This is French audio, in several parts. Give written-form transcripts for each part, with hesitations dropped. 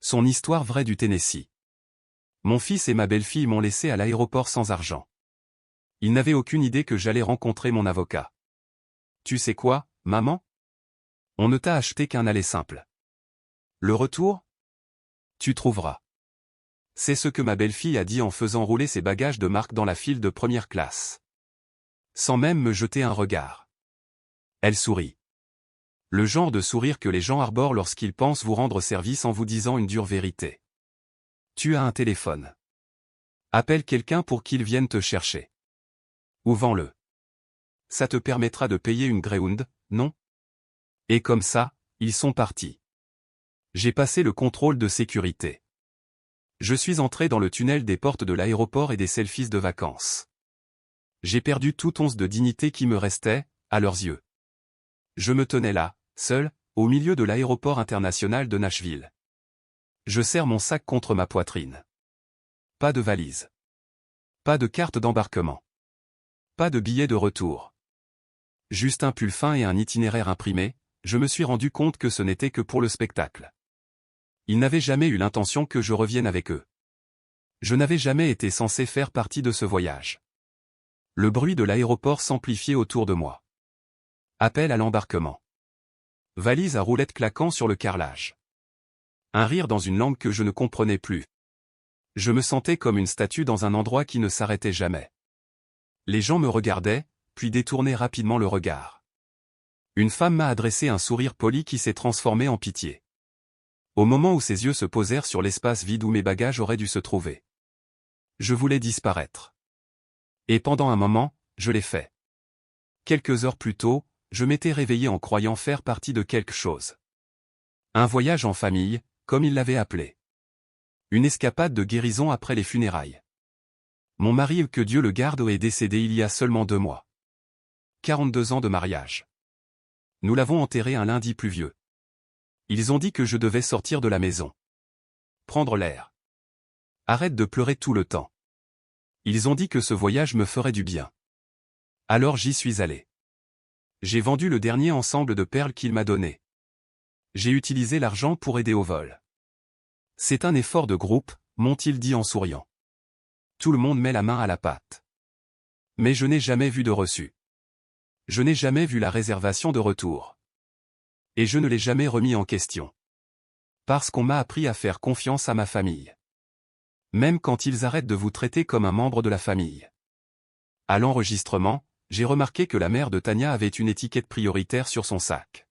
Son histoire vraie du Tennessee. Mon fils et ma belle-fille m'ont laissé à l'aéroport sans argent. Ils n'avaient aucune idée que j'allais rencontrer mon avocat. Tu sais quoi, maman? On ne t'a acheté qu'un aller simple. Le retour? Tu trouveras. C'est ce que ma belle-fille a dit en faisant rouler ses bagages de marque dans la file de première classe. Sans même me jeter un regard. Elle sourit. Le genre de sourire que les gens arborent lorsqu'ils pensent vous rendre service en vous disant une dure vérité. Tu as un téléphone. Appelle quelqu'un pour qu'il vienne te chercher. Ou vends-le. Ça te permettra de payer une Greyhound, non? Et comme ça, ils sont partis. J'ai passé le contrôle de sécurité. Je suis entré dans le tunnel des portes de l'aéroport et des selfies de vacances. J'ai perdu toute once de dignité qui me restait, à leurs yeux. Je me tenais là, seul, au milieu de l'aéroport international de Nashville. Je serre mon sac contre ma poitrine. Pas de valise. Pas de carte d'embarquement. Pas de billet de retour. Juste un pull fin et un itinéraire imprimé, je me suis rendu compte que ce n'était que pour le spectacle. Ils n'avaient jamais eu l'intention que je revienne avec eux. Je n'avais jamais été censé faire partie de ce voyage. Le bruit de l'aéroport s'amplifiait autour de moi. Appel à l'embarquement. Valise à roulettes claquant sur le carrelage. Un rire dans une langue que je ne comprenais plus. Je me sentais comme une statue dans un endroit qui ne s'arrêtait jamais. Les gens me regardaient, puis détournaient rapidement le regard. Une femme m'a adressé un sourire poli qui s'est transformé en pitié. Au moment où ses yeux se posèrent sur l'espace vide où mes bagages auraient dû se trouver. Je voulais disparaître. Et pendant un moment, je l'ai fait. Quelques heures plus tôt, je m'étais réveillé en croyant faire partie de quelque chose. Un voyage en famille, comme il l'avait appelé. Une escapade de guérison après les funérailles. Mon mari, que Dieu le garde, est décédé il y a seulement 2 mois. 42 ans de mariage. Nous l'avons enterré un lundi pluvieux. Ils ont dit que je devais sortir de la maison. Prendre l'air. Arrête de pleurer tout le temps. Ils ont dit que ce voyage me ferait du bien. Alors j'y suis allé. J'ai vendu le dernier ensemble de perles qu'il m'a donné. J'ai utilisé l'argent pour aider au vol. C'est un effort de groupe, m'ont-ils dit en souriant. Tout le monde met la main à la pâte. Mais je n'ai jamais vu de reçu. Je n'ai jamais vu la réservation de retour. Et je ne l'ai jamais remis en question. Parce qu'on m'a appris à faire confiance à ma famille. Même quand ils arrêtent de vous traiter comme un membre de la famille. À l'enregistrement, j'ai remarqué que la mère de Tania avait une étiquette prioritaire sur son sac.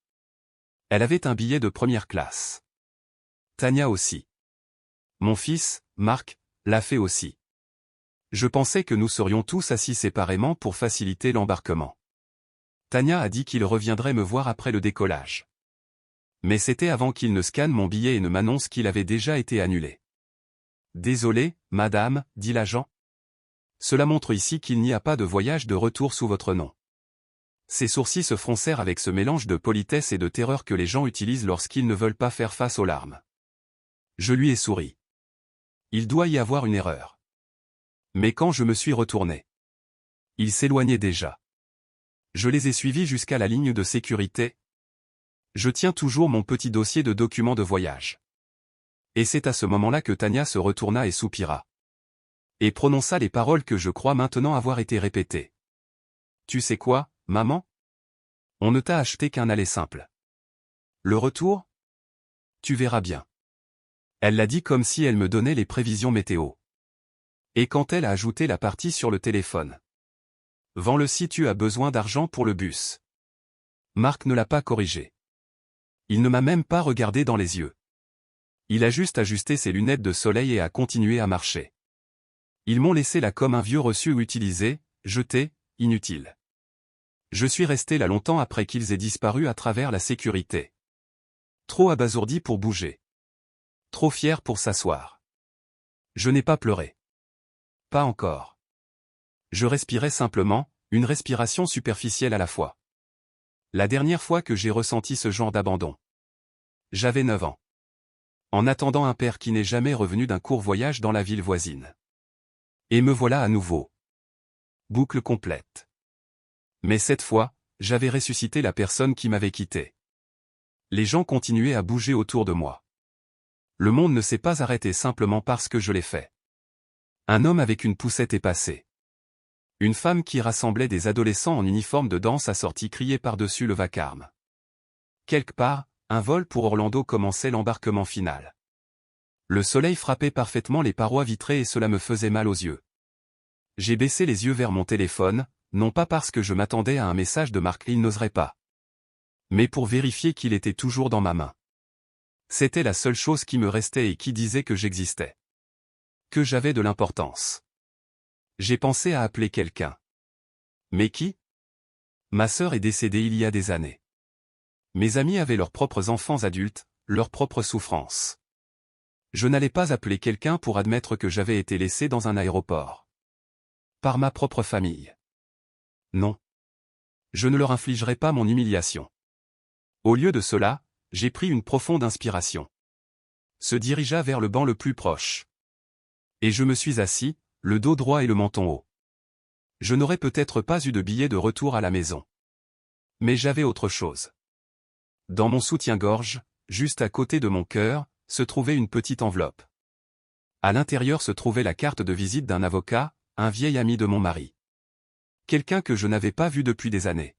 Elle avait un billet de première classe. Tania aussi. Mon fils, Marc, l'a fait aussi. Je pensais que nous serions tous assis séparément pour faciliter l'embarquement. Tania a dit qu'il reviendrait me voir après le décollage. Mais c'était avant qu'il ne scanne mon billet et ne m'annonce qu'il avait déjà été annulé. Désolé, madame, dit l'agent. Cela montre ici qu'il n'y a pas de voyage de retour sous votre nom. Ses sourcils se froncèrent avec ce mélange de politesse et de terreur que les gens utilisent lorsqu'ils ne veulent pas faire face aux larmes. Je lui ai souri. Il doit y avoir une erreur. Mais quand je me suis retourné, il s'éloignait déjà. Je les ai suivis jusqu'à la ligne de sécurité. Je tiens toujours mon petit dossier de documents de voyage. Et c'est à ce moment-là que Tania se retourna et soupira. Et prononça les paroles que je crois maintenant avoir été répétées. Tu sais quoi, maman? On ne t'a acheté qu'un aller simple. Le retour? Tu verras bien. Elle l'a dit comme si elle me donnait les prévisions météo. Et quand elle a ajouté la partie sur le téléphone. Vends-le si tu as besoin d'argent pour le bus. Marc ne l'a pas corrigé. Il ne m'a même pas regardé dans les yeux. Il a juste ajusté ses lunettes de soleil et a continué à marcher. Ils m'ont laissé là comme un vieux reçu utilisé, jeté, inutile. Je suis resté là longtemps après qu'ils aient disparu à travers la sécurité. Trop abasourdi pour bouger. Trop fier pour s'asseoir. Je n'ai pas pleuré. Pas encore. Je respirais simplement, une respiration superficielle à la fois. La dernière fois que j'ai ressenti ce genre d'abandon. J'avais 9 ans. En attendant un père qui n'est jamais revenu d'un court voyage dans la ville voisine. Et me voilà à nouveau. Boucle complète. Mais cette fois, j'avais ressuscité la personne qui m'avait quitté. Les gens continuaient à bouger autour de moi. Le monde ne s'est pas arrêté simplement parce que je l'ai fait. Un homme avec une poussette est passé. Une femme qui rassemblait des adolescents en uniforme de danse assortis criait par-dessus le vacarme. Quelque part, un vol pour Orlando commençait l'embarquement final. Le soleil frappait parfaitement les parois vitrées et cela me faisait mal aux yeux. J'ai baissé les yeux vers mon téléphone, non pas parce que je m'attendais à un message de Mark, il n'oserait pas, mais pour vérifier qu'il était toujours dans ma main. C'était la seule chose qui me restait et qui disait que j'existais. Que j'avais de l'importance. J'ai pensé à appeler quelqu'un. Mais qui? Ma sœur est décédée il y a des années. Mes amis avaient leurs propres enfants adultes, leurs propres souffrances. Je n'allais pas appeler quelqu'un pour admettre que j'avais été laissé dans un aéroport. Par ma propre famille. Non. Je ne leur infligerai pas mon humiliation. Au lieu de cela, j'ai pris une profonde inspiration. Se dirigea vers le banc le plus proche. Et je me suis assis, le dos droit et le menton haut. Je n'aurais peut-être pas eu de billet de retour à la maison. Mais j'avais autre chose. Dans mon soutien-gorge, juste à côté de mon cœur, se trouvait une petite enveloppe. À l'intérieur se trouvait la carte de visite d'un avocat, un vieil ami de mon mari. Quelqu'un que je n'avais pas vu depuis des années.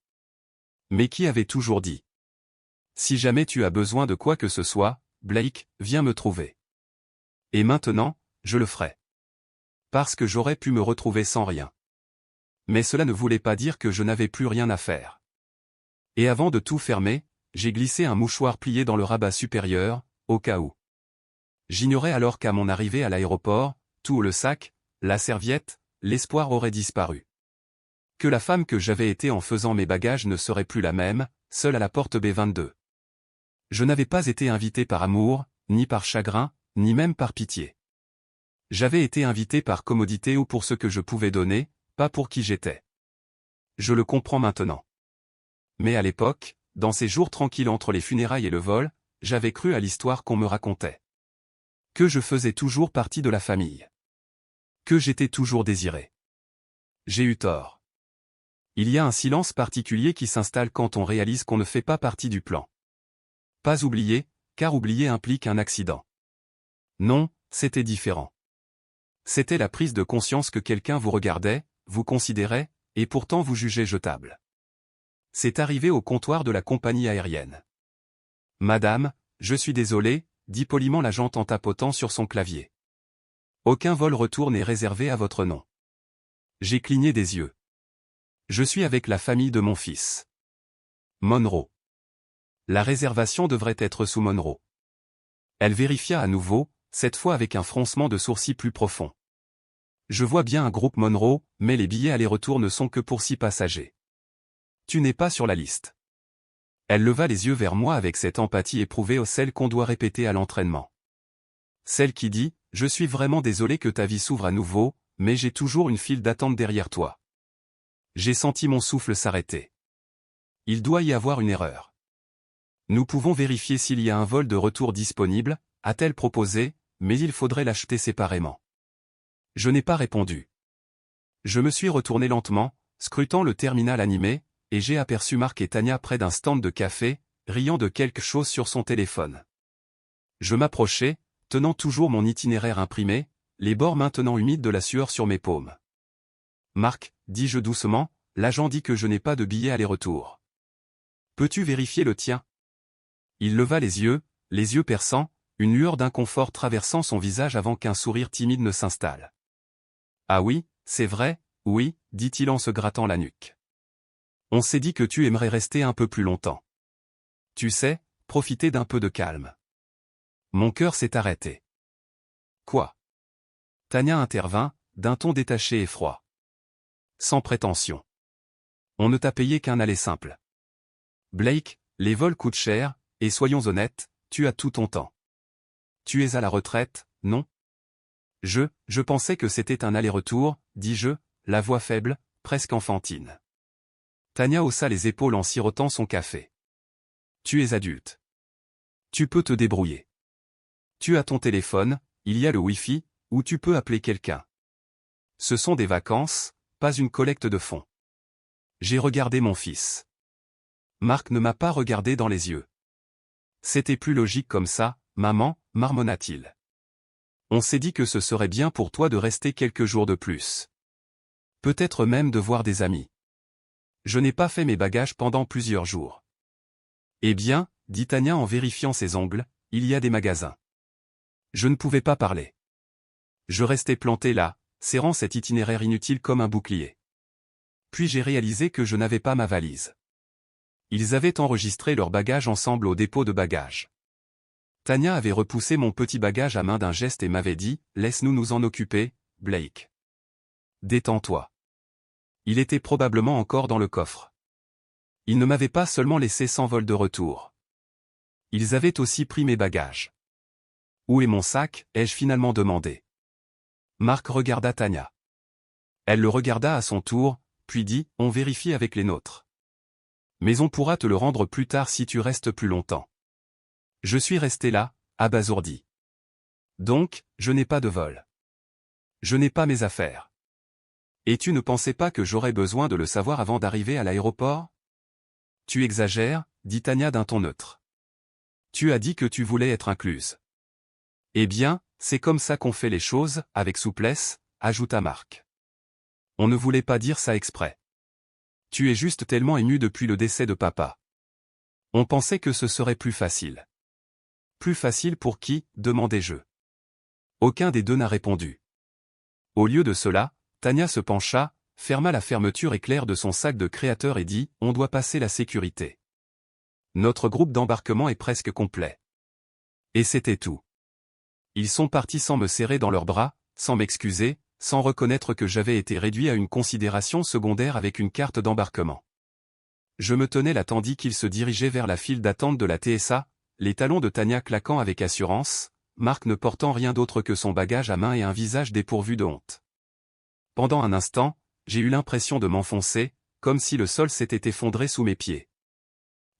Mais qui avait toujours dit: si jamais tu as besoin de quoi que ce soit, Blake, viens me trouver. Et maintenant, je le ferai. Parce que j'aurais pu me retrouver sans rien. Mais cela ne voulait pas dire que je n'avais plus rien à faire. Et avant de tout fermer, j'ai glissé un mouchoir plié dans le rabat supérieur, au cas où. J'ignorais alors qu'à mon arrivée à l'aéroport, tout le sac, la serviette, l'espoir aurait disparu. Que la femme que j'avais été en faisant mes bagages ne serait plus la même, seule à la porte B22. Je n'avais pas été invité par amour, ni par chagrin, ni même par pitié. J'avais été invité par commodité ou pour ce que je pouvais donner, pas pour qui j'étais. Je le comprends maintenant. Mais à l'époque, dans ces jours tranquilles entre les funérailles et le vol, j'avais cru à l'histoire qu'on me racontait. Que je faisais toujours partie de la famille. Que j'étais toujours désiré. J'ai eu tort. Il y a un silence particulier qui s'installe quand on réalise qu'on ne fait pas partie du plan. Pas oublier, car oublier implique un accident. Non, c'était différent. C'était la prise de conscience que quelqu'un vous regardait, vous considérait, et pourtant vous jugeait jetable. C'est arrivé au comptoir de la compagnie aérienne. Madame, je suis désolé, dit poliment l'agent en tapotant sur son clavier. Aucun vol retour n'est réservé à votre nom. J'ai cligné des yeux. Je suis avec la famille de mon fils. Monroe. La réservation devrait être sous Monroe. Elle vérifia à nouveau, cette fois avec un froncement de sourcils plus profond. Je vois bien un groupe Monroe, mais les billets aller-retour ne sont que pour 6 passagers. Tu n'es pas sur la liste. Elle leva les yeux vers moi avec cette empathie éprouvée, celle qu'on doit répéter à l'entraînement. Celle qui dit, je suis vraiment désolé que ta vie s'ouvre à nouveau, mais j'ai toujours une file d'attente derrière toi. J'ai senti mon souffle s'arrêter. Il doit y avoir une erreur. Nous pouvons vérifier s'il y a un vol de retour disponible, a-t-elle proposé, mais il faudrait l'acheter séparément. Je n'ai pas répondu. Je me suis retourné lentement, scrutant le terminal animé, et j'ai aperçu Mark et Tanya près d'un stand de café, riant de quelque chose sur son téléphone. Je m'approchai, tenant toujours mon itinéraire imprimé, les bords maintenant humides de la sueur sur mes paumes. Mark, dis-je doucement, l'agent dit que je n'ai pas de billet aller-retour. Peux-tu vérifier le tien? Il leva les yeux perçants, une lueur d'inconfort traversant son visage avant qu'un sourire timide ne s'installe. Ah oui, c'est vrai, oui, dit-il en se grattant la nuque. On s'est dit que tu aimerais rester un peu plus longtemps. Tu sais, profiter d'un peu de calme. Mon cœur s'est arrêté. Quoi? Tanya intervint, d'un ton détaché et froid. Sans prétention. On ne t'a payé qu'un aller simple. Blake, les vols coûtent cher, et soyons honnêtes, tu as tout ton temps. Tu es à la retraite, non? Je pensais que c'était un aller-retour, dis-je, la voix faible, presque enfantine. Tanya haussa les épaules en sirotant son café. Tu es adulte. Tu peux te débrouiller. Tu as ton téléphone, il y a le Wi-Fi, où tu peux appeler quelqu'un. Ce sont des vacances, pas une collecte de fonds. J'ai regardé mon fils. Mark ne m'a pas regardé dans les yeux. C'était plus logique comme ça, maman, marmonna-t-il. On s'est dit que ce serait bien pour toi de rester quelques jours de plus. Peut-être même de voir des amis. Je n'ai pas fait mes bagages pendant plusieurs jours. Eh bien, dit Tania en vérifiant ses ongles, il y a des magasins. Je ne pouvais pas parler. Je restais planté là, serrant cet itinéraire inutile comme un bouclier. Puis j'ai réalisé que je n'avais pas ma valise. Ils avaient enregistré leurs bagages ensemble au dépôt de bagages. Tania avait repoussé mon petit bagage à main d'un geste et m'avait dit « Laisse-nous nous en occuper, Blake. Détends-toi. » Il était probablement encore dans le coffre. Ils ne m'avaient pas seulement laissé sans vol de retour. Ils avaient aussi pris mes bagages. « Où est mon sac ?» ai-je finalement demandé. Marc regarda Tania. Elle le regarda à son tour, puis dit « On vérifie avec les nôtres. Mais on pourra te le rendre plus tard si tu restes plus longtemps. » Je suis resté là, abasourdi. Donc, je n'ai pas de vol. Je n'ai pas mes affaires. Et tu ne pensais pas que j'aurais besoin de le savoir avant d'arriver à l'aéroport? Tu exagères, dit Tania d'un ton neutre. Tu as dit que tu voulais être incluse. Eh bien, c'est comme ça qu'on fait les choses, avec souplesse, ajouta Marc. On ne voulait pas dire ça exprès. Tu es juste tellement ému depuis le décès de papa. On pensait que ce serait plus facile. Plus facile pour qui, demandai-je. Aucun des deux n'a répondu. Au lieu de cela, Tania se pencha, ferma la fermeture éclair de son sac de créateur et dit « On doit passer la sécurité. Notre groupe d'embarquement est presque complet. » Et c'était tout. Ils sont partis sans me serrer dans leurs bras, sans m'excuser, sans reconnaître que j'avais été réduit à une considération secondaire avec une carte d'embarquement. Je me tenais là tandis qu'ils se dirigeaient vers la file d'attente de la TSA, les talons de Tania claquant avec assurance, Marc ne portant rien d'autre que son bagage à main et un visage dépourvu de honte. Pendant un instant, j'ai eu l'impression de m'enfoncer, comme si le sol s'était effondré sous mes pieds.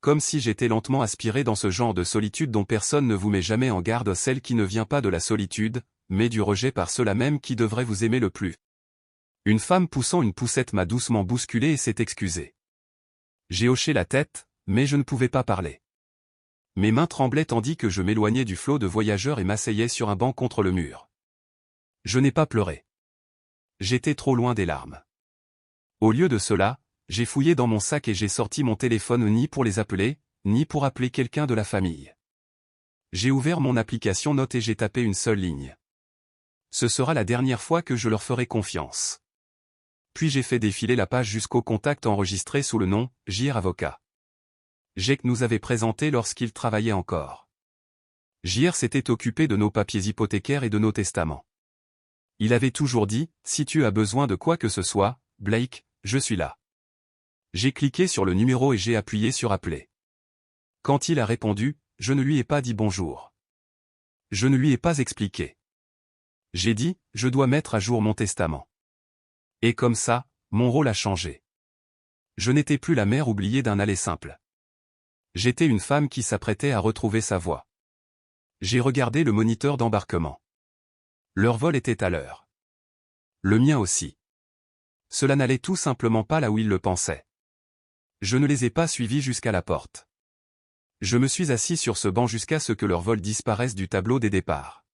Comme si j'étais lentement aspiré dans ce genre de solitude dont personne ne vous met jamais en garde, celle qui ne vient pas de la solitude, mais du rejet par ceux-là même qui devraient vous aimer le plus. Une femme poussant une poussette m'a doucement bousculé et s'est excusée. J'ai hoché la tête, mais je ne pouvais pas parler. Mes mains tremblaient tandis que je m'éloignais du flot de voyageurs et m'asseyais sur un banc contre le mur. Je n'ai pas pleuré. J'étais trop loin des larmes. Au lieu de cela, j'ai fouillé dans mon sac et j'ai sorti mon téléphone ni pour les appeler, ni pour appeler quelqu'un de la famille. J'ai ouvert mon application Notes et j'ai tapé une seule ligne. Ce sera la dernière fois que je leur ferai confiance. Puis j'ai fait défiler la page jusqu'au contact enregistré sous le nom « JR Avocat ». Jake nous avait présenté lorsqu'il travaillait encore. JR s'était occupé de nos papiers hypothécaires et de nos testaments. Il avait toujours dit « Si tu as besoin de quoi que ce soit, Blake, je suis là ». J'ai cliqué sur le numéro et j'ai appuyé sur Appeler. Quand il a répondu, je ne lui ai pas dit bonjour. Je ne lui ai pas expliqué. J'ai dit « Je dois mettre à jour mon testament ». Et comme ça, mon rôle a changé. Je n'étais plus la mère oubliée d'un aller simple. J'étais une femme qui s'apprêtait à retrouver sa voie. J'ai regardé le moniteur d'embarquement. Leur vol était à l'heure. Le mien aussi. Cela n'allait tout simplement pas là où ils le pensaient. Je ne les ai pas suivis jusqu'à la porte. Je me suis assis sur ce banc jusqu'à ce que leur vol disparaisse du tableau des départs.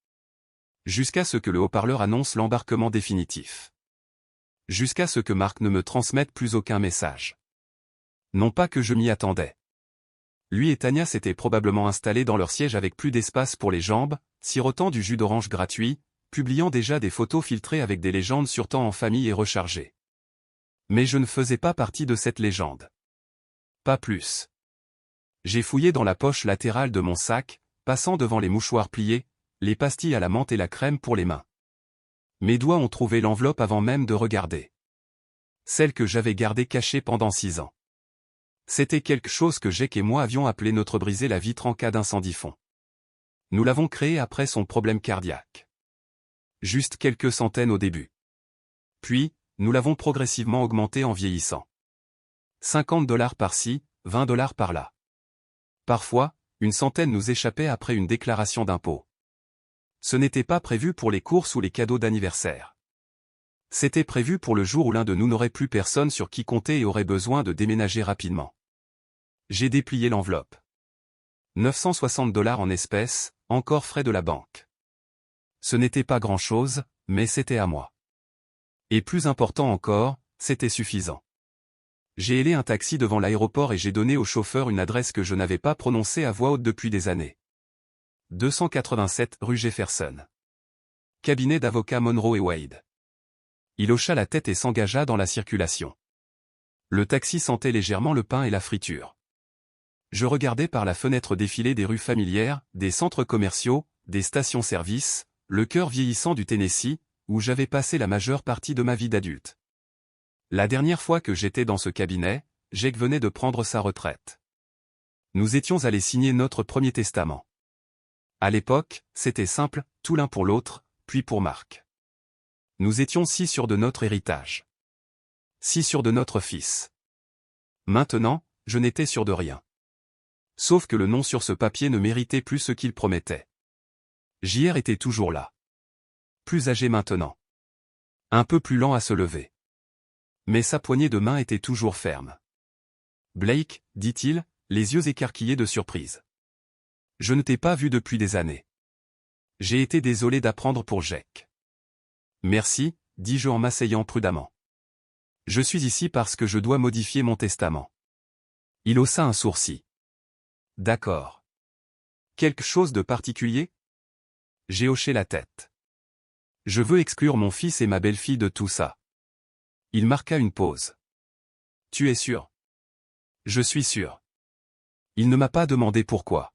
Jusqu'à ce que le haut-parleur annonce l'embarquement définitif. Jusqu'à ce que Marc ne me transmette plus aucun message. Non pas que je m'y attendais. Lui et Tania s'étaient probablement installés dans leur siège avec plus d'espace pour les jambes, sirotant du jus d'orange gratuit, publiant déjà des photos filtrées avec des légendes sur temps en famille et rechargées. Mais je ne faisais pas partie de cette légende. Pas plus. J'ai fouillé dans la poche latérale de mon sac, passant devant les mouchoirs pliés, les pastilles à la menthe et la crème pour les mains. Mes doigts ont trouvé l'enveloppe avant même de regarder. Celle que j'avais gardée cachée pendant 6 ans. C'était quelque chose que Jake et moi avions appelé notre briser la vitre en cas d'incendie-fond. Nous l'avons créé après son problème cardiaque. Juste quelques centaines au début. Puis, nous l'avons progressivement augmenté en vieillissant. $50 par-ci, $20 par-là. Parfois, une centaine nous échappait après une déclaration d'impôt. Ce n'était pas prévu pour les courses ou les cadeaux d'anniversaire. C'était prévu pour le jour où l'un de nous n'aurait plus personne sur qui compter et aurait besoin de déménager rapidement. J'ai déplié l'enveloppe. $960 en espèces, encore frais de la banque. Ce n'était pas grand-chose, mais c'était à moi. Et plus important encore, c'était suffisant. J'ai hélé un taxi devant l'aéroport et j'ai donné au chauffeur une adresse que je n'avais pas prononcée à voix haute depuis des années. 287 rue Jefferson. Cabinet d'avocats Monroe et Wade. Il hocha la tête et s'engagea dans la circulation. Le taxi sentait légèrement le pain et la friture. Je regardais par la fenêtre défiler des rues familières, des centres commerciaux, des stations-service, le cœur vieillissant du Tennessee, où j'avais passé la majeure partie de ma vie d'adulte. La dernière fois que j'étais dans ce cabinet, Jake venait de prendre sa retraite. Nous étions allés signer notre premier testament. À l'époque, c'était simple, tout l'un pour l'autre, puis pour Marc. Nous étions si sûrs de notre héritage. Si sûrs de notre fils. Maintenant, je n'étais sûr de rien. Sauf que le nom sur ce papier ne méritait plus ce qu'il promettait. JR était toujours là. Plus âgé maintenant. Un peu plus lent à se lever. Mais sa poignée de main était toujours ferme. Blake, dit-il, les yeux écarquillés de surprise. Je ne t'ai pas vu depuis des années. J'ai été désolé d'apprendre pour Jake. Merci, dis-je en m'asseyant prudemment. Je suis ici parce que je dois modifier mon testament. Il haussa un sourcil. D'accord. Quelque chose de particulier? J'ai hoché la tête. Je veux exclure mon fils et ma belle-fille de tout ça. Il marqua une pause. Tu es sûr? Je suis sûr. Il ne m'a pas demandé pourquoi.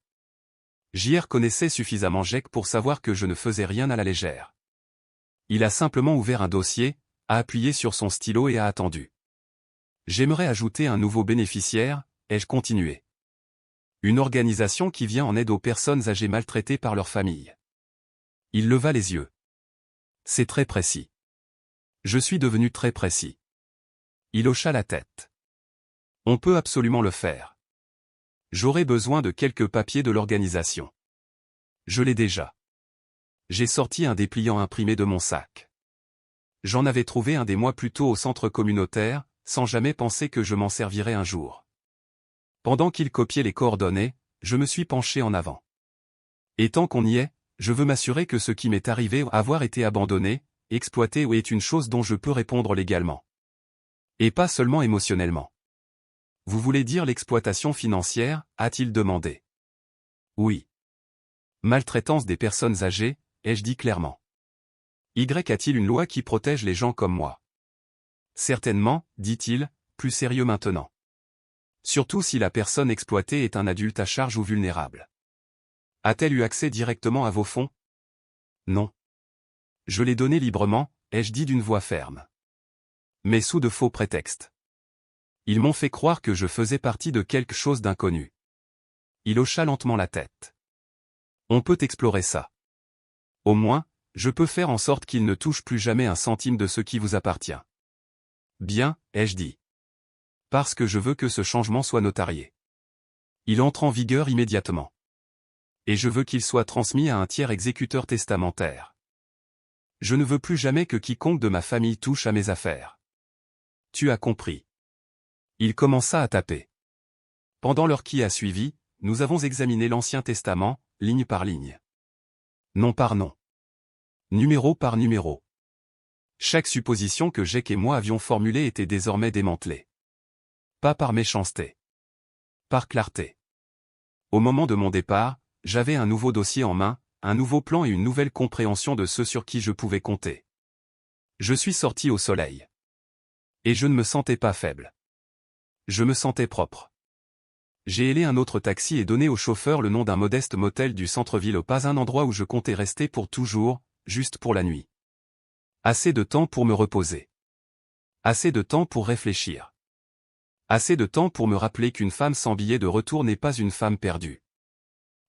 JR connaissait suffisamment Jake pour savoir que je ne faisais rien à la légère. Il a simplement ouvert un dossier, a appuyé sur son stylo et a attendu. J'aimerais ajouter un nouveau bénéficiaire, ai-je continué. Une organisation qui vient en aide aux personnes âgées maltraitées par leur famille. Il leva les yeux. C'est très précis. Je suis devenu très précis. Il hocha la tête. On peut absolument le faire. J'aurai besoin de quelques papiers de l'organisation. Je l'ai déjà. J'ai sorti un dépliant imprimé de mon sac. J'en avais trouvé un des mois plus tôt au centre communautaire, sans jamais penser que je m'en servirais un jour. Pendant qu'il copiait les coordonnées, je me suis penché en avant. Et tant qu'on y est, je veux m'assurer que ce qui m'est arrivé avoir été abandonné, exploité ou est une chose dont je peux répondre légalement. Et pas seulement émotionnellement. Vous voulez dire l'exploitation financière, a-t-il demandé. Oui. Maltraitance des personnes âgées, ai-je dit clairement. Y a-t-il une loi qui protège les gens comme moi? Certainement, dit-il, plus sérieux maintenant. Surtout si la personne exploitée est un adulte à charge ou vulnérable. A-t-elle eu accès directement à vos fonds? Non. Je l'ai donné librement, ai-je dit d'une voix ferme. Mais sous de faux prétextes. Ils m'ont fait croire que je faisais partie de quelque chose d'inconnu. Il hocha lentement la tête. On peut explorer ça. Au moins, je peux faire en sorte qu'il ne touche plus jamais un centime de ce qui vous appartient. Bien, ai-je dit. Parce que je veux que ce changement soit notarié. Il entre en vigueur immédiatement. Et je veux qu'il soit transmis à un tiers exécuteur testamentaire. Je ne veux plus jamais que quiconque de ma famille touche à mes affaires. Tu as compris. Il commença à taper. Pendant l'heure qui a suivi, nous avons examiné l'Ancien Testament, ligne par ligne. Nom par nom. Numéro par numéro. Chaque supposition que Jake et moi avions formulée était désormais démantelée. Pas par méchanceté. Par clarté. Au moment de mon départ, j'avais un nouveau dossier en main, un nouveau plan et une nouvelle compréhension de ce sur qui je pouvais compter. Je suis sorti au soleil. Et je ne me sentais pas faible. Je me sentais propre. J'ai hélé un autre taxi et donné au chauffeur le nom d'un modeste motel du centre-ville, pas un endroit où je comptais rester pour toujours, juste pour la nuit. Assez de temps pour me reposer. Assez de temps pour réfléchir. Assez de temps pour me rappeler qu'une femme sans billet de retour n'est pas une femme perdue.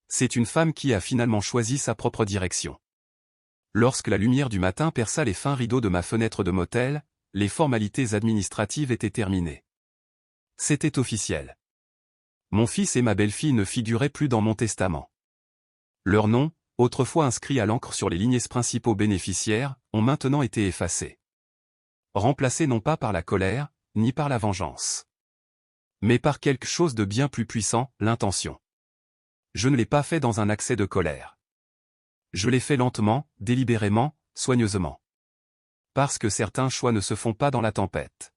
C'est une femme qui a finalement choisi sa propre direction. Lorsque la lumière du matin perça les fins rideaux de ma fenêtre de motel, les formalités administratives étaient terminées. C'était officiel. Mon fils et ma belle-fille ne figuraient plus dans mon testament. Leurs noms, autrefois inscrits à l'encre sur les lignées principaux bénéficiaires, ont maintenant été effacés. Remplacés non pas par la colère, ni par la vengeance. Mais par quelque chose de bien plus puissant, l'intention. Je ne l'ai pas fait dans un accès de colère. Je l'ai fait lentement, délibérément, soigneusement. Parce que certains choix ne se font pas dans la tempête.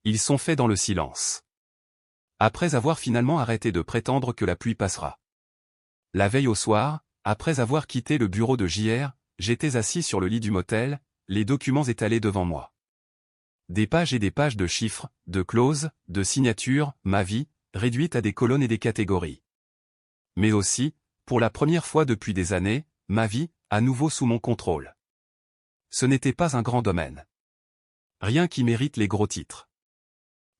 Ils sont faits dans le silence. Après avoir finalement arrêté de prétendre que la pluie passera. La veille au soir, après avoir quitté le bureau de JR, j'étais assis sur le lit du motel, les documents étalés devant moi. Des pages et des pages de chiffres, de clauses, de signatures, ma vie, réduite à des colonnes et des catégories. Mais aussi, pour la première fois depuis des années, ma vie, à nouveau sous mon contrôle. Ce n'était pas un grand domaine. Rien qui mérite les gros titres.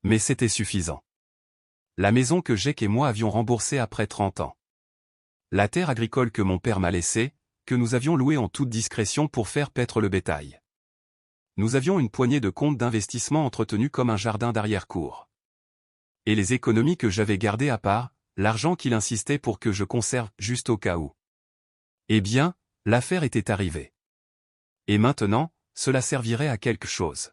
Mais c'était suffisant. La maison que Jake et moi avions remboursée après 30 ans. La terre agricole que mon père m'a laissée, que nous avions louée en toute discrétion pour faire paître le bétail. Nous avions une poignée de comptes d'investissement entretenus comme un jardin d'arrière-cour. Et les économies que j'avais gardées à part, l'argent qu'il insistait pour que je conserve juste au cas où. Eh bien, l'affaire était arrivée. Et maintenant, cela servirait à quelque chose.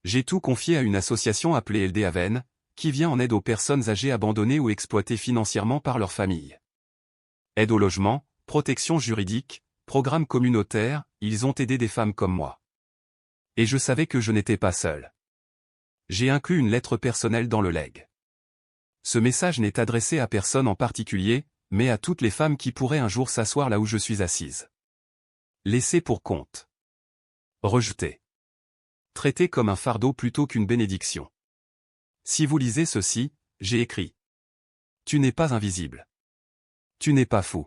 J'ai tout confié à une association appelée LD Aven, qui vient en aide aux personnes âgées abandonnées ou exploitées financièrement par leur famille. Aide au logement, protection juridique, programme communautaire, ils ont aidé des femmes comme moi. Et je savais que je n'étais pas seul. J'ai inclus une lettre personnelle dans le legs. Ce message n'est adressé à personne en particulier, mais à toutes les femmes qui pourraient un jour s'asseoir là où je suis assise. Laissées pour compte. Rejetées. Traitées comme un fardeau plutôt qu'une bénédiction. Si vous lisez ceci, j'ai écrit. Tu n'es pas invisible. Tu n'es pas fou.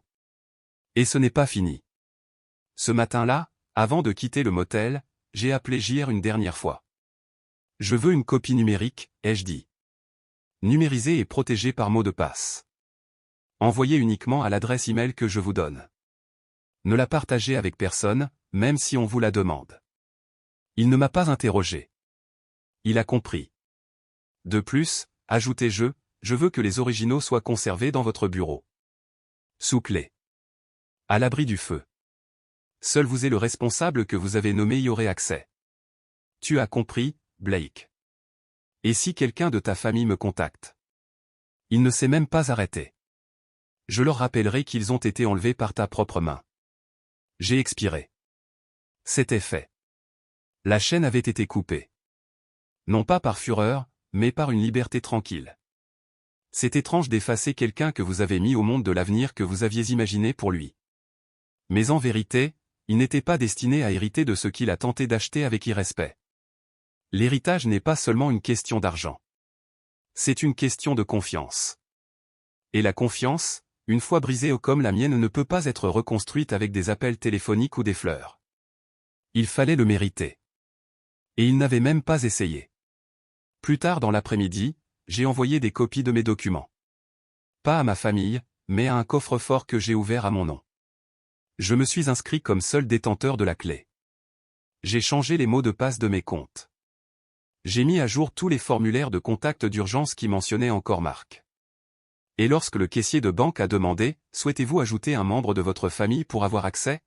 Et ce n'est pas fini. Ce matin-là, avant de quitter le motel, j'ai appelé JR une dernière fois. Je veux une copie numérique, ai-je dit. Numérisée et protégée par mot de passe. Envoyée uniquement à l'adresse email que je vous donne. Ne la partagez avec personne, même si on vous la demande. Il ne m'a pas interrogé. Il a compris. De plus, ajoutez-je, je veux que les originaux soient conservés dans votre bureau. Sous clé. À l'abri du feu. Seul vous et le responsable que vous avez nommé y aurez accès. Tu as compris, Blake. Et si quelqu'un de ta famille me contacte? Il ne s'est même pas arrêté. Je leur rappellerai qu'ils ont été enlevés par ta propre main. J'ai expiré. C'était fait. La chaîne avait été coupée. Non pas par fureur, mais par une liberté tranquille. C'est étrange d'effacer quelqu'un que vous avez mis au monde de l'avenir que vous aviez imaginé pour lui. Mais en vérité, il n'était pas destiné à hériter de ce qu'il a tenté d'acheter avec irrespect. L'héritage n'est pas seulement une question d'argent. C'est une question de confiance. Et la confiance, une fois brisée comme la mienne, ne peut pas être reconstruite avec des appels téléphoniques ou des fleurs. Il fallait le mériter. Et il n'avait même pas essayé. Plus tard dans l'après-midi, j'ai envoyé des copies de mes documents. Pas à ma famille, mais à un coffre-fort que j'ai ouvert à mon nom. Je me suis inscrit comme seul détenteur de la clé. J'ai changé les mots de passe de mes comptes. J'ai mis à jour tous les formulaires de contact d'urgence qui mentionnaient encore Marc. Et lorsque le caissier de banque a demandé « Souhaitez-vous ajouter un membre de votre famille pour avoir accès ?»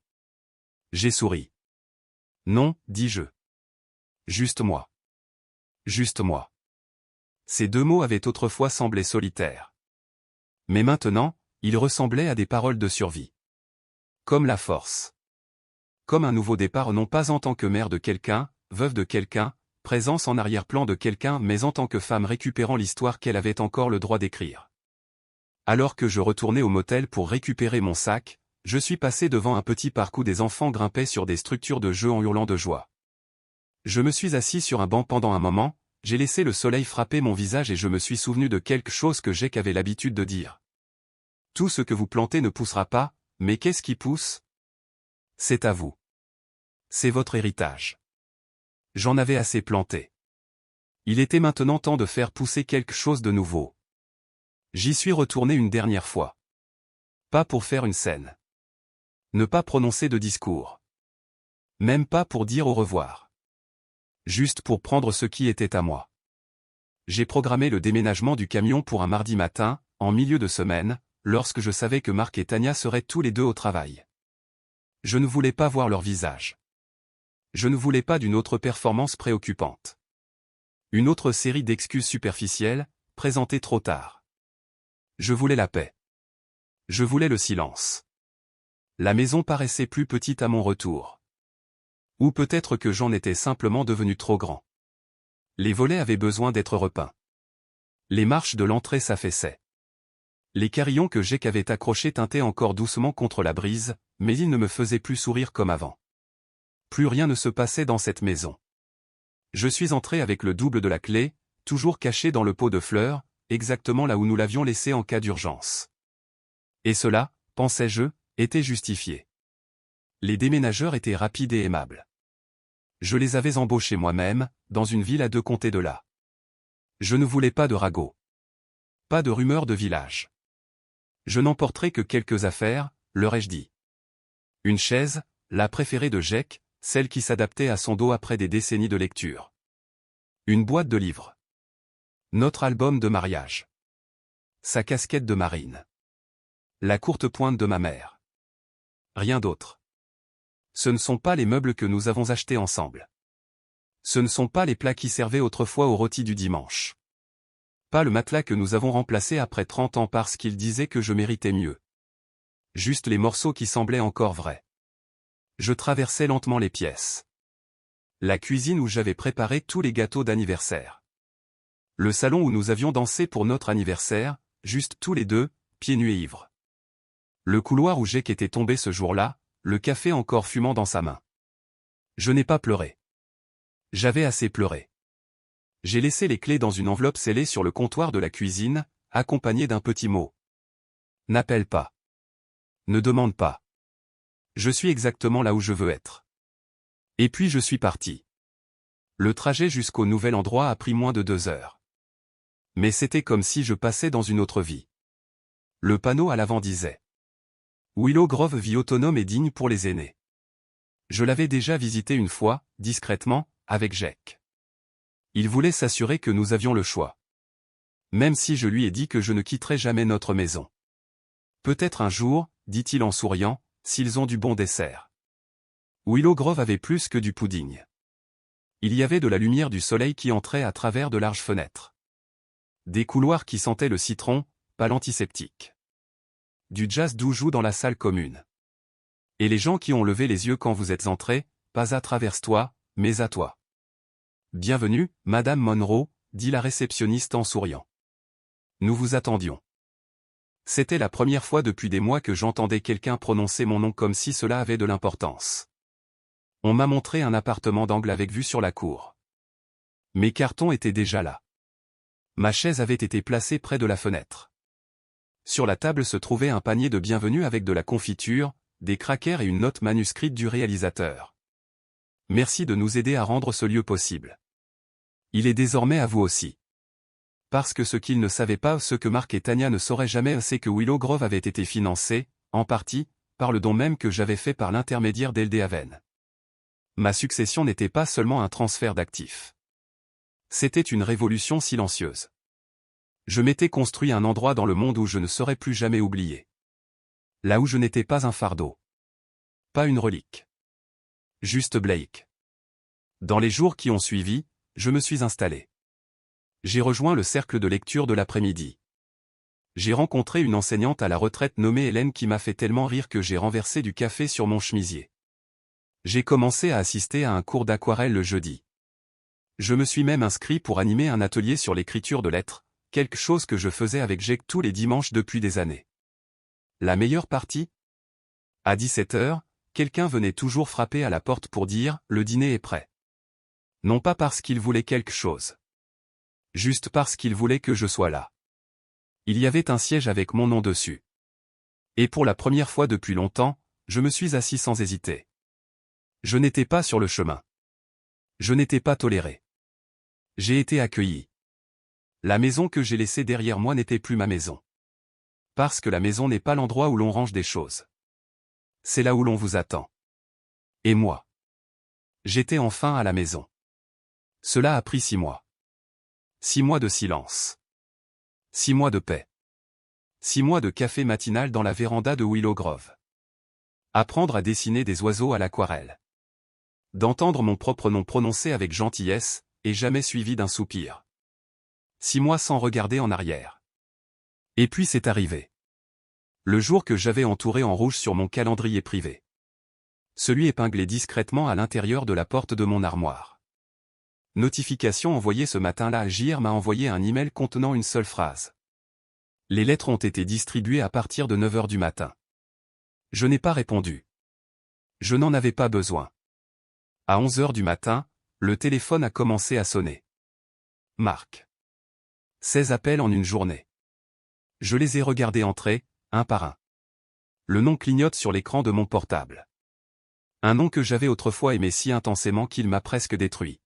J'ai souri. « Non, dis-je. Juste moi. Juste moi. » Ces deux mots avaient autrefois semblé solitaires. Mais maintenant, ils ressemblaient à des paroles de survie. Comme la force. Comme un nouveau départ non pas en tant que mère de quelqu'un, veuve de quelqu'un, présence en arrière-plan de quelqu'un mais en tant que femme récupérant l'histoire qu'elle avait encore le droit d'écrire. Alors que je retournais au motel pour récupérer mon sac, je suis passé devant un petit parc où des enfants grimpaient sur des structures de jeu en hurlant de joie. Je me suis assis sur un banc pendant un moment, j'ai laissé le soleil frapper mon visage et je me suis souvenu de quelque chose que Jake avait l'habitude de dire. Tout ce que vous plantez ne poussera pas, mais qu'est-ce qui pousse? C'est à vous. C'est votre héritage. J'en avais assez planté. Il était maintenant temps de faire pousser quelque chose de nouveau. J'y suis retourné une dernière fois. Pas pour faire une scène. Ne pas prononcer de discours. Même pas pour dire au revoir. Juste pour prendre ce qui était à moi. J'ai programmé le déménagement du camion pour un mardi matin, en milieu de semaine, lorsque je savais que Marc et Tania seraient tous les deux au travail. Je ne voulais pas voir leur visage. Je ne voulais pas d'une autre performance préoccupante. Une autre série d'excuses superficielles, présentées trop tard. Je voulais la paix. Je voulais le silence. La maison paraissait plus petite à mon retour. Ou peut-être que j'en étais simplement devenu trop grand. Les volets avaient besoin d'être repeints. Les marches de l'entrée s'affaissaient. Les carillons que Jake avait accrochés tintaient encore doucement contre la brise, mais ils ne me faisaient plus sourire comme avant. Plus rien ne se passait dans cette maison. Je suis entré avec le double de la clé, toujours caché dans le pot de fleurs, exactement là où nous l'avions laissé en cas d'urgence. Et cela, pensais-je, était justifié. Les déménageurs étaient rapides et aimables. Je les avais embauchés moi-même, dans une ville à 2 comtés de là. Je ne voulais pas de ragots. Pas de rumeurs de village. Je n'emporterai que quelques affaires, leur ai-je dit. Une chaise, la préférée de Jake, celle qui s'adaptait à son dos après des décennies de lecture. Une boîte de livres. Notre album de mariage. Sa casquette de marine. La courte pointe de ma mère. Rien d'autre. Ce ne sont pas les meubles que nous avons achetés ensemble. Ce ne sont pas les plats qui servaient autrefois au rôti du dimanche. Pas le matelas que nous avons remplacé après 30 ans parce qu'il disait que je méritais mieux. Juste les morceaux qui semblaient encore vrais. Je traversais lentement les pièces. La cuisine où j'avais préparé tous les gâteaux d'anniversaire. Le salon où nous avions dansé pour notre anniversaire, juste tous les deux, pieds nus et ivres. Le couloir où Jake était tombé ce jour-là, le café encore fumant dans sa main. Je n'ai pas pleuré. J'avais assez pleuré. J'ai laissé les clés dans une enveloppe scellée sur le comptoir de la cuisine, accompagnée d'un petit mot. N'appelle pas. Ne demande pas. Je suis exactement là où je veux être. Et puis je suis parti. Le trajet jusqu'au nouvel endroit a pris moins de 2 heures. Mais c'était comme si je passais dans une autre vie. Le panneau à l'avant disait Willow Grove, vie autonome et digne pour les aînés. Je l'avais déjà visité une fois, discrètement, avec Jake. Il voulait s'assurer que nous avions le choix. Même si je lui ai dit que je ne quitterais jamais notre maison. Peut-être un jour, dit-il en souriant, s'ils ont du bon dessert. Willow Grove avait plus que du pudding. Il y avait de la lumière du soleil qui entrait à travers de larges fenêtres. Des couloirs qui sentaient le citron, pas l'antiseptique. Du jazz doux joue dans la salle commune. Et les gens qui ont levé les yeux quand vous êtes entrés, pas à travers toi, mais à toi. Bienvenue, Madame Monroe, dit la réceptionniste en souriant. Nous vous attendions. C'était la première fois depuis des mois que j'entendais quelqu'un prononcer mon nom comme si cela avait de l'importance. On m'a montré un appartement d'angle avec vue sur la cour. Mes cartons étaient déjà là. Ma chaise avait été placée près de la fenêtre. Sur la table se trouvait un panier de bienvenue avec de la confiture, des crackers et une note manuscrite du réalisateur. Merci de nous aider à rendre ce lieu possible. Il est désormais à vous aussi. Parce que ce qu'ils ne savaient pas, ce que Mark et Tanya ne sauraient jamais, c'est que Willow Grove avait été financé, en partie, par le don même que j'avais fait par l'intermédiaire d'Elde Haven. Ma succession n'était pas seulement un transfert d'actifs. C'était une révolution silencieuse. Je m'étais construit un endroit dans le monde où je ne serais plus jamais oublié. Là où je n'étais pas un fardeau. Pas une relique. Juste Blake. Dans les jours qui ont suivi, je me suis installé. J'ai rejoint le cercle de lecture de l'après-midi. J'ai rencontré une enseignante à la retraite nommée Hélène qui m'a fait tellement rire que j'ai renversé du café sur mon chemisier. J'ai commencé à assister à un cours d'aquarelle le jeudi. Je me suis même inscrit pour animer un atelier sur l'écriture de lettres, quelque chose que je faisais avec Jake tous les dimanches depuis des années. La meilleure partie ? À 17 h, quelqu'un venait toujours frapper à la porte pour dire « le dîner est prêt ». Non pas parce qu'il voulait quelque chose. Juste parce qu'il voulait que je sois là. Il y avait un siège avec mon nom dessus. Et pour la première fois depuis longtemps, je me suis assis sans hésiter. Je n'étais pas sur le chemin. Je n'étais pas toléré. J'ai été accueilli. La maison que j'ai laissée derrière moi n'était plus ma maison. Parce que la maison n'est pas l'endroit où l'on range des choses. C'est là où l'on vous attend. Et moi. J'étais enfin à la maison. Cela a pris 6 mois. 6 mois de silence. 6 mois de paix. 6 mois de café matinal dans la véranda de Willow Grove. Apprendre à dessiner des oiseaux à l'aquarelle. D'entendre mon propre nom prononcé avec gentillesse, et jamais suivi d'un soupir. 6 mois sans regarder en arrière. Et puis c'est arrivé. Le jour que j'avais entouré en rouge sur mon calendrier privé. Celui épinglé discrètement à l'intérieur de la porte de mon armoire. Notification envoyée ce matin-là. JR m'a envoyé un email contenant une seule phrase. Les lettres ont été distribuées à partir de 9 h du matin. Je n'ai pas répondu. Je n'en avais pas besoin. À 11 h du matin, le téléphone a commencé à sonner. Marc. 16 appels en une journée. Je les ai regardés entrer, un par un. Le nom clignote sur l'écran de mon portable. Un nom que j'avais autrefois aimé si intensément qu'il m'a presque détruit.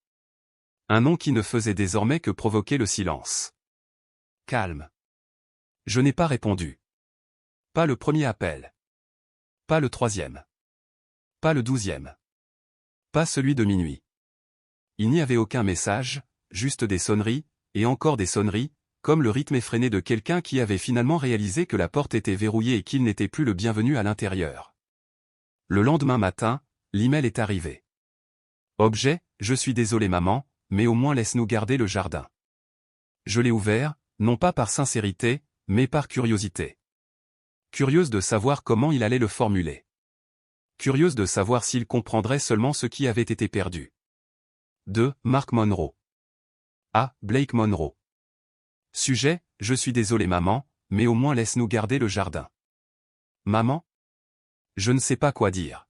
Un nom qui ne faisait désormais que provoquer le silence. Calme. Je n'ai pas répondu. Pas le premier appel. Pas le troisième. Pas le 12e. Pas celui de minuit. Il n'y avait aucun message, juste des sonneries, et encore des sonneries, comme le rythme effréné de quelqu'un qui avait finalement réalisé que la porte était verrouillée et qu'il n'était plus le bienvenu à l'intérieur. Le lendemain matin, l'email est arrivé. Objet, je suis désolé maman, mais au moins laisse-nous garder le jardin. Je l'ai ouvert, non pas par sincérité, mais par curiosité. Curieuse de savoir comment il allait le formuler. Curieuse de savoir s'il comprendrait seulement ce qui avait été perdu. 2. Mark Monroe. A. Blake Monroe. Sujet, je suis désolé maman, mais au moins laisse-nous garder le jardin. Maman? Je ne sais pas quoi dire.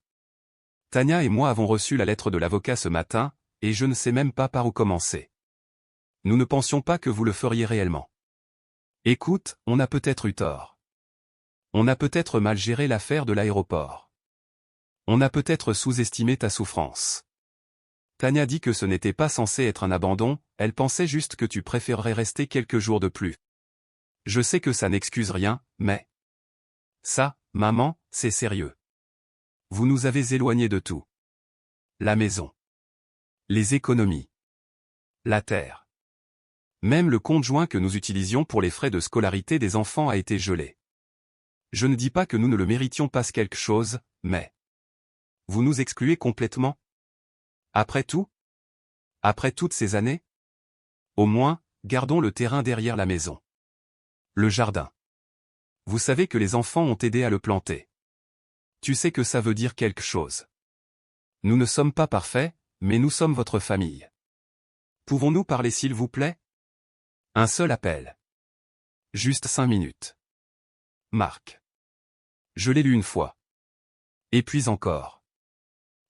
Tania et moi avons reçu la lettre de l'avocat ce matin, et je ne sais même pas par où commencer. Nous ne pensions pas que vous le feriez réellement. Écoute, on a peut-être eu tort. On a peut-être mal géré l'affaire de l'aéroport. On a peut-être sous-estimé ta souffrance. Tania dit que ce n'était pas censé être un abandon, elle pensait juste que tu préférerais rester quelques jours de plus. Je sais que ça n'excuse rien, mais... Ça, maman, c'est sérieux. Vous nous avez éloignés de tout. La maison. Les économies. La terre. Même le compte joint que nous utilisions pour les frais de scolarité des enfants a été gelé. Je ne dis pas que nous ne le méritions pas quelque chose, mais... Vous nous excluez complètement? Après tout? Après toutes ces années? Au moins, gardons le terrain derrière la maison. Le jardin. Vous savez que les enfants ont aidé à le planter. Tu sais que ça veut dire quelque chose. Nous ne sommes pas parfaits, mais nous sommes votre famille. Pouvons-nous parler s'il vous plaît? Un seul appel. Juste 5 minutes. Marc. Je l'ai lu une fois. Et puis encore.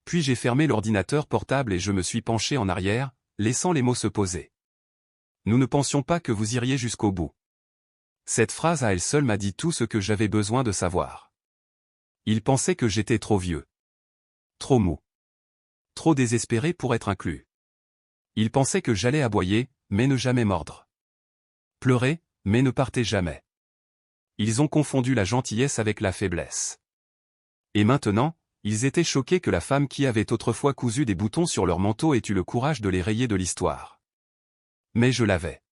Puis j'ai fermé l'ordinateur portable et je me suis penché en arrière, laissant les mots se poser. Nous ne pensions pas que vous iriez jusqu'au bout. Cette phrase à elle seule m'a dit tout ce que j'avais besoin de savoir. Il pensait que j'étais trop vieux. Trop mou. Trop désespéré pour être inclus. Il pensait que j'allais aboyer, mais ne jamais mordre. Pleurer, mais ne partir jamais. Ils ont confondu la gentillesse avec la faiblesse. Et maintenant, ils étaient choqués que la femme qui avait autrefois cousu des boutons sur leur manteau ait eu le courage de les rayer de l'histoire. Mais je l'avais.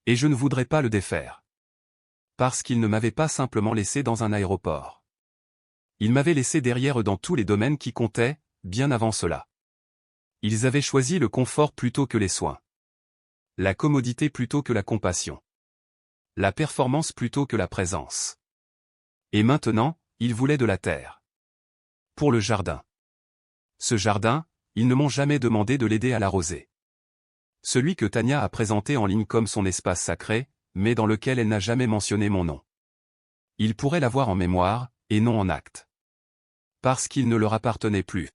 Et je ne voudrais pas le défaire. Parce qu'ils ne m'avaient pas simplement laissé dans un aéroport. Ils m'avaient laissé derrière eux dans tous les domaines qui comptaient, bien avant cela. Ils avaient choisi le confort plutôt que les soins. La commodité plutôt que la compassion. La performance plutôt que la présence. Et maintenant, ils voulaient de la terre. Pour le jardin. Ce jardin, ils ne m'ont jamais demandé de l'aider à l'arroser. Celui que Tania a présenté en ligne comme son espace sacré, mais dans lequel elle n'a jamais mentionné mon nom. Ils pourraient l'avoir en mémoire, et non en acte. Parce qu'il ne leur appartenait plus.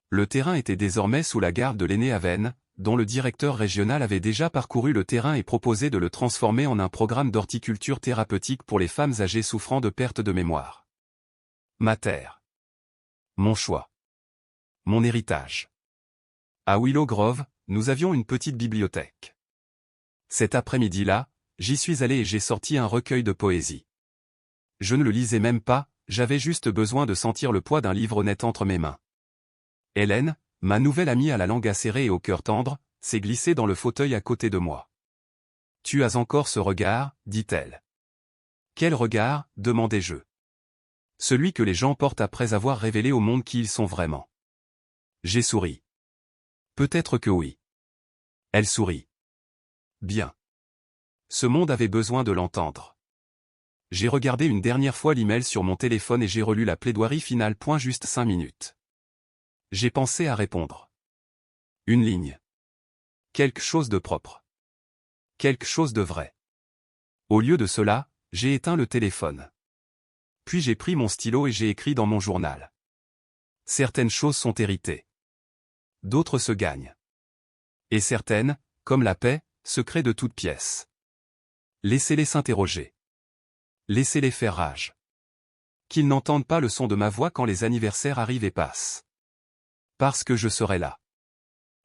Le terrain était désormais sous la garde de l'aîné Aven, dont le directeur régional avait déjà parcouru le terrain et proposé de le transformer en un programme d'horticulture thérapeutique pour les femmes âgées souffrant de perte de mémoire. Ma terre. Mon choix. Mon héritage. À Willow Grove, nous avions une petite bibliothèque. Cet après-midi-là, j'y suis allé et j'ai sorti un recueil de poésie. Je ne le lisais même pas, j'avais juste besoin de sentir le poids d'un livre honnête entre mes mains. Hélène, ma nouvelle amie à la langue acérée et au cœur tendre, s'est glissée dans le fauteuil à côté de moi. « Tu as encore ce regard, dit-elle. »« Quel regard ?» demandai-je. « Celui que les gens portent après avoir révélé au monde qui ils sont vraiment. » J'ai souri. « Peut-être que oui. » Elle sourit. « Bien. » Ce monde avait besoin de l'entendre. J'ai regardé une dernière fois l'email sur mon téléphone et j'ai relu la plaidoirie finale. Juste 5 minutes. J'ai pensé à répondre. Une ligne. Quelque chose de propre. Quelque chose de vrai. Au lieu de cela, j'ai éteint le téléphone. Puis j'ai pris mon stylo et j'ai écrit dans mon journal. Certaines choses sont héritées. D'autres se gagnent. Et certaines, comme la paix, se créent de toutes pièces. Laissez-les s'interroger. Laissez-les faire rage. Qu'ils n'entendent pas le son de ma voix quand les anniversaires arrivent et passent. Parce que je serai là.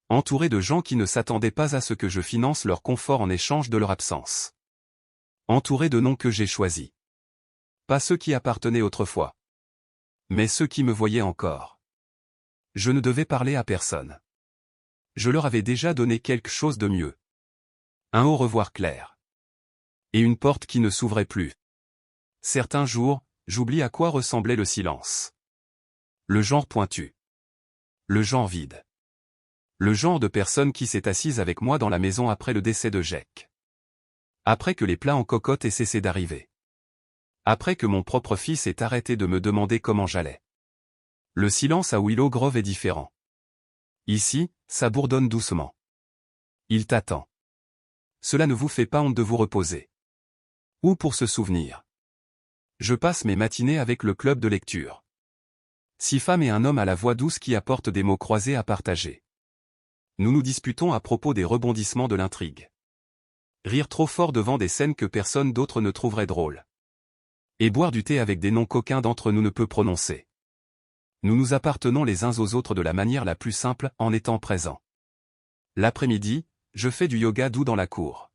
Entouré de gens qui ne s'attendaient pas à ce que je finance leur confort en échange de leur absence. Entouré de noms que j'ai choisis. Pas ceux qui appartenaient autrefois. Mais ceux qui me voyaient encore. Je ne devais parler à personne. Je leur avais déjà donné quelque chose de mieux. Un au revoir clair. Et une porte qui ne s'ouvrait plus. Certains jours, j'oublie à quoi ressemblait le silence. Le genre pointu. Le genre vide. Le genre de personne qui s'est assise avec moi dans la maison après le décès de Jack. Après que les plats en cocotte aient cessé d'arriver. Après que mon propre fils ait arrêté de me demander comment j'allais. Le silence à Willow Grove est différent. Ici, ça bourdonne doucement. Il t'attend. Cela ne vous fait pas honte de vous reposer. Ou pour se souvenir. Je passe mes matinées avec le club de lecture. 6 femmes et un homme à la voix douce qui apportent des mots croisés à partager. Nous nous disputons à propos des rebondissements de l'intrigue. Rire trop fort devant des scènes que personne d'autre ne trouverait drôles. Et boire du thé avec des noms qu'aucun d'entre nous ne peut prononcer. Nous nous appartenons les uns aux autres de la manière la plus simple, en étant présents. L'après-midi, je fais du yoga doux dans la cour.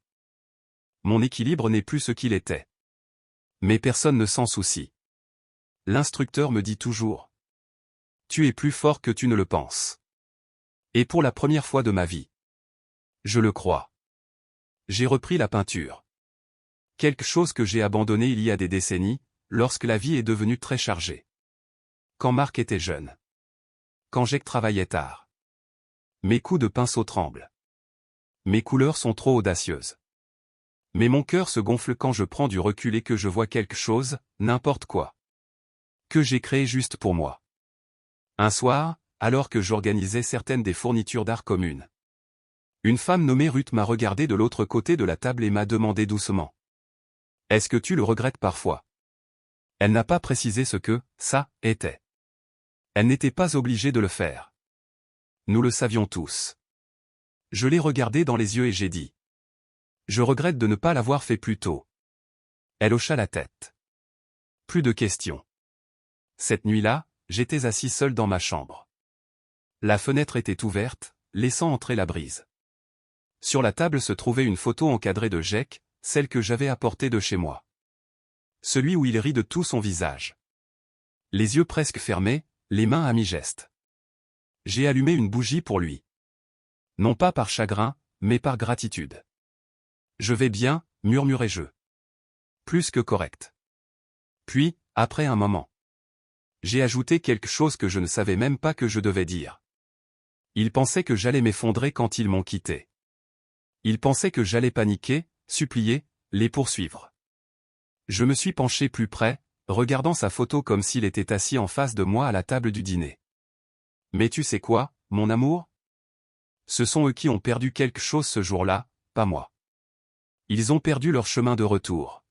Mon équilibre n'est plus ce qu'il était. Mais personne ne s'en soucie. L'instructeur me dit toujours. Tu es plus fort que tu ne le penses. Et pour la première fois de ma vie. Je le crois. J'ai repris la peinture. Quelque chose que j'ai abandonné il y a des décennies, lorsque la vie est devenue très chargée. Quand Marc était jeune. Quand Jack travaillait tard. Mes coups de pinceau tremblent. Mes couleurs sont trop audacieuses. Mais mon cœur se gonfle quand je prends du recul et que je vois quelque chose, n'importe quoi. Que j'ai créé juste pour moi. Un soir, alors que j'organisais certaines des fournitures d'art communes. Une femme nommée Ruth m'a regardé de l'autre côté de la table et m'a demandé doucement. Est-ce que tu le regrettes parfois? Elle n'a pas précisé ce que, ça, était. Elle n'était pas obligée de le faire. Nous le savions tous. Je l'ai regardée dans les yeux et j'ai dit. Je regrette de ne pas l'avoir fait plus tôt. Elle hocha la tête. Plus de questions. Cette nuit-là, j'étais assis seul dans ma chambre. La fenêtre était ouverte, laissant entrer la brise. Sur la table se trouvait une photo encadrée de Jack, celle que j'avais apportée de chez moi. Celui où il rit de tout son visage. Les yeux presque fermés, les mains à mi-geste. J'ai allumé une bougie pour lui. Non pas par chagrin, mais par gratitude. Je vais bien, murmurai-je. Plus que correct. Puis, après un moment. J'ai ajouté quelque chose que je ne savais même pas que je devais dire. Ils pensaient que j'allais m'effondrer quand ils m'ont quitté. Ils pensaient que j'allais paniquer, supplier, les poursuivre. Je me suis penché plus près, regardant sa photo comme s'il était assis en face de moi à la table du dîner. Mais tu sais quoi, mon amour? Ce sont eux qui ont perdu quelque chose ce jour-là, pas moi. Ils ont perdu leur chemin de retour.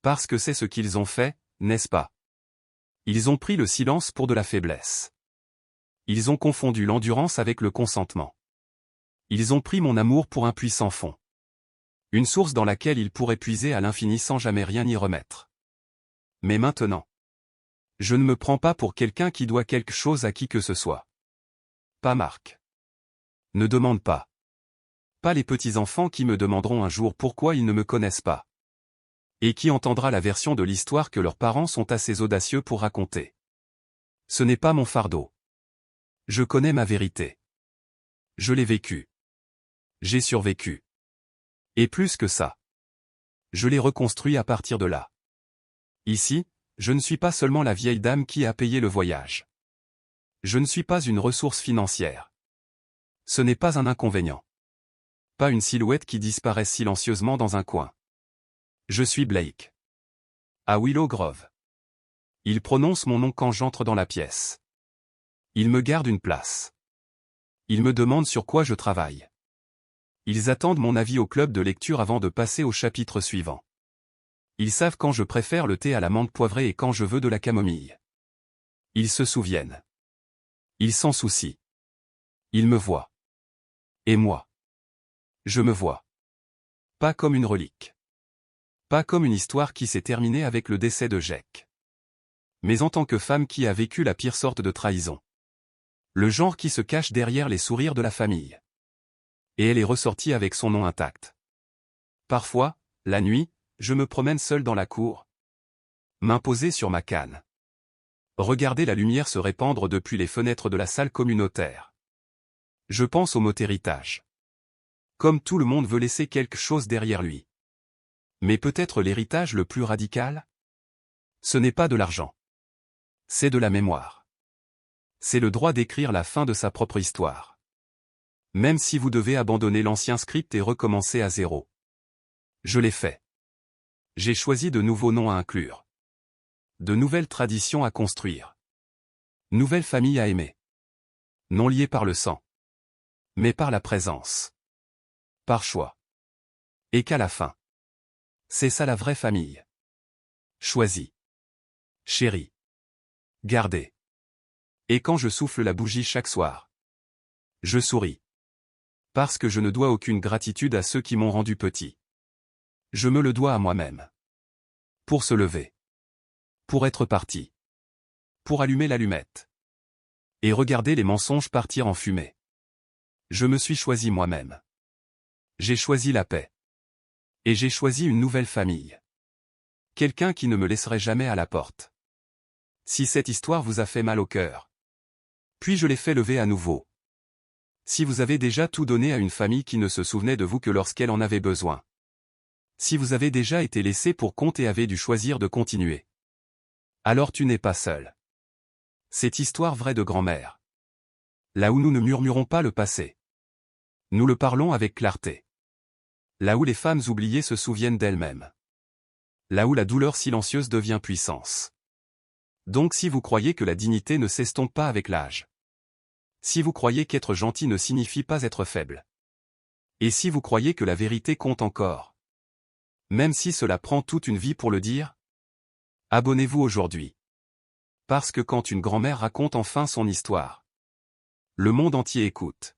Parce que c'est ce qu'ils ont fait, n'est-ce pas? Ils ont pris le silence pour de la faiblesse. Ils ont confondu l'endurance avec le consentement. Ils ont pris mon amour pour un puits sans fond. Une source dans laquelle ils pourraient puiser à l'infini sans jamais rien y remettre. Mais maintenant, je ne me prends pas pour quelqu'un qui doit quelque chose à qui que ce soit. Pas Marc. Ne demande pas. Pas les petits-enfants qui me demanderont un jour pourquoi ils ne me connaissent pas. Et qui entendra la version de l'histoire que leurs parents sont assez audacieux pour raconter. Ce n'est pas mon fardeau. Je connais ma vérité. Je l'ai vécue. J'ai survécu. Et plus que ça. Je l'ai reconstruit à partir de là. Ici, je ne suis pas seulement la vieille dame qui a payé le voyage. Je ne suis pas une ressource financière. Ce n'est pas un inconvénient. Pas une silhouette qui disparaît silencieusement dans un coin. Je suis Blake. À Willow Grove. Ils prononcent mon nom quand j'entre dans la pièce. Ils me gardent une place. Ils me demandent sur quoi je travaille. Ils attendent mon avis au club de lecture avant de passer au chapitre suivant. Ils savent quand je préfère le thé à la menthe poivrée et quand je veux de la camomille. Ils se souviennent. Ils s'en soucient. Ils me voient. Et moi. Je me vois. Pas comme une relique. Pas comme une histoire qui s'est terminée avec le décès de Jack. Mais en tant que femme qui a vécu la pire sorte de trahison. Le genre qui se cache derrière les sourires de la famille. Et elle est ressortie avec son nom intact. Parfois, la nuit, je me promène seul dans la cour. Main posée sur ma canne. Regarder la lumière se répandre depuis les fenêtres de la salle communautaire. Je pense au mot héritage. Comme tout le monde veut laisser quelque chose derrière lui. Mais peut-être l'héritage le plus radical? Ce n'est pas de l'argent. C'est de la mémoire. C'est le droit d'écrire la fin de sa propre histoire. Même si vous devez abandonner l'ancien script et recommencer à zéro. Je l'ai fait. J'ai choisi de nouveaux noms à inclure. De nouvelles traditions à construire. Nouvelles familles à aimer. Non liées par le sang. Mais par la présence. Par choix. Et qu'à la fin. C'est ça la vraie famille. Choisie. Chérie. Gardée. Et quand je souffle la bougie chaque soir. Je souris. Parce que je ne dois aucune gratitude à ceux qui m'ont rendu petit. Je me le dois à moi-même. Pour se lever. Pour être parti. Pour allumer l'allumette. Et regarder les mensonges partir en fumée. Je me suis choisi moi-même. J'ai choisi la paix. Et j'ai choisi une nouvelle famille. Quelqu'un qui ne me laisserait jamais à la porte. Si cette histoire vous a fait mal au cœur. Puis je l'ai fait lever à nouveau. Si vous avez déjà tout donné à une famille qui ne se souvenait de vous que lorsqu'elle en avait besoin. Si vous avez déjà été laissé pour compte et avez dû choisir de continuer. Alors tu n'es pas seul. Cette histoire vraie de grand-mère. Là où nous ne murmurons pas le passé. Nous le parlons avec clarté. Là où les femmes oubliées se souviennent d'elles-mêmes. Là où la douleur silencieuse devient puissance. Donc si vous croyez que la dignité ne s'estompe pas avec l'âge. Si vous croyez qu'être gentil ne signifie pas être faible. Et si vous croyez que la vérité compte encore. Même si cela prend toute une vie pour le dire. Abonnez-vous aujourd'hui. Parce que quand une grand-mère raconte enfin son histoire. Le monde entier écoute.